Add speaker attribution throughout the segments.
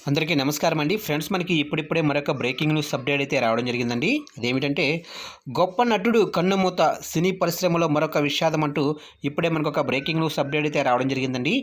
Speaker 1: అందరికీ నమస్కారం అండి ఫ్రెండ్స్. మనకి ఇప్పుడిప్పుడే మరొక బ్రేకింగ్ న్యూస్ అప్డేట్ అయితే రావడం జరిగిందండి. అదేమిటంటే గొప్ప నటుడు కన్నుమూత, సినీ పరిశ్రమలో మరొక విషాదం అంటూ ఇప్పుడే మనకు ఒక బ్రేకింగ్ న్యూస్ అప్డేట్ అయితే రావడం జరిగిందండి.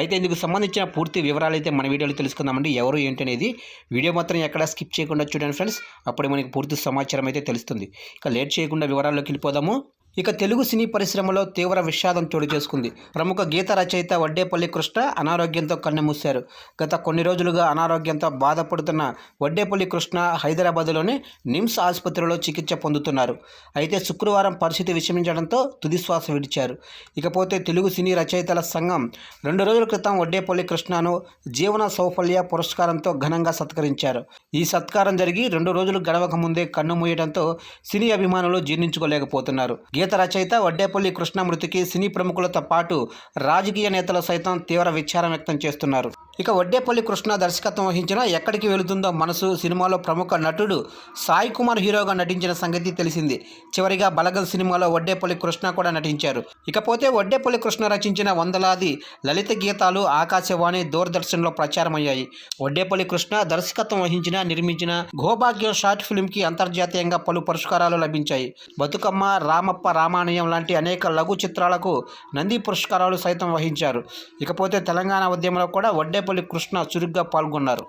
Speaker 1: అయితే ఇందుకు సంబంధించిన పూర్తి వివరాలు అయితే మన వీడియోలో తెలుసుకుందామండి. ఎవరు ఏంటి అనేది వీడియో మాత్రం ఎక్కడా స్కిప్ చేయకుండా చూడండి ఫ్రెండ్స్. అప్పుడే మనకి పూర్తి సమాచారం అయితే తెలుస్తుంది. ఇక లేట్ చేయకుండా వివరాల్లోకి వెళ్ళిపోదాము. ఇక తెలుగు సినీ పరిశ్రమలో తీవ్ర విషాదం చోటు చేసుకుంది. ప్రముఖ గీత రచయిత వడ్డేపల్లి కృష్ణ అనారోగ్యంతో కన్నుమూశారు. గత కొన్ని రోజులుగా అనారోగ్యంతో బాధపడుతున్న వడ్డేపల్లి కృష్ణ హైదరాబాద్లోని నిమ్స్ ఆసుపత్రిలో చికిత్స పొందుతున్నారు. అయితే శుక్రవారం పరిస్థితి విషమించడంతో తుదిశ్వాస విడిచారు. ఇకపోతే తెలుగు సినీ రచయితల సంఘం 2 రోజుల క్రితం వడ్డేపల్లి కృష్ణను జీవన సౌఫల్య పురస్కారంతో ఘనంగా సత్కరించారు. ఈ సత్కారం జరిగి 2 రోజులు గడవక ముందే కన్నుమూయడంతో సినీ అభిమానులు జీర్ణించుకోలేకపోతున్నారు. గీత రచయిత వడ్డేపల్లి కృష్ణ మృతికి సినీ ప్రముఖులతో పాటు రాజకీయ నేతలు సైతం తీవ్ర విచారం వ్యక్తం చేస్తున్నారు. ఇక వడ్డేపల్లి కృష్ణ దర్శకత్వం వహించిన ఎక్కడికి వెళుతుందో మనసు సినిమాలో ప్రముఖ నటుడు సాయి కుమార్ హీరోగా నటించిన సంగతి తెలిసింది. చివరిగా బలగం సినిమాలో వడ్డేపల్లి కృష్ణ కూడా నటించారు. ఇకపోతే వడ్డేపల్లి కృష్ణ రచించిన వందలాది లలిత గీతాలు ఆకాశవాణి, దూరదర్శన్లో ప్రచారమయ్యాయి. వడ్డేపల్లి కృష్ణ దర్శకత్వం వహించిన, నిర్మించిన గోభాగ్యం షార్ట్ ఫిల్మ్కి అంతర్జాతీయంగా పలు పురస్కారాలు లభించాయి. బతుకమ్మ, రామప్ప, రామాయణం లాంటి అనేక లఘు చిత్రాలకు నంది పురస్కారాలు సైతం వహించారు. ఇకపోతే తెలంగాణ ఉద్యమంలో కూడా వడ్డేపల్లి కృష్ణ చురుగ్గా పాల్గొన్నారు.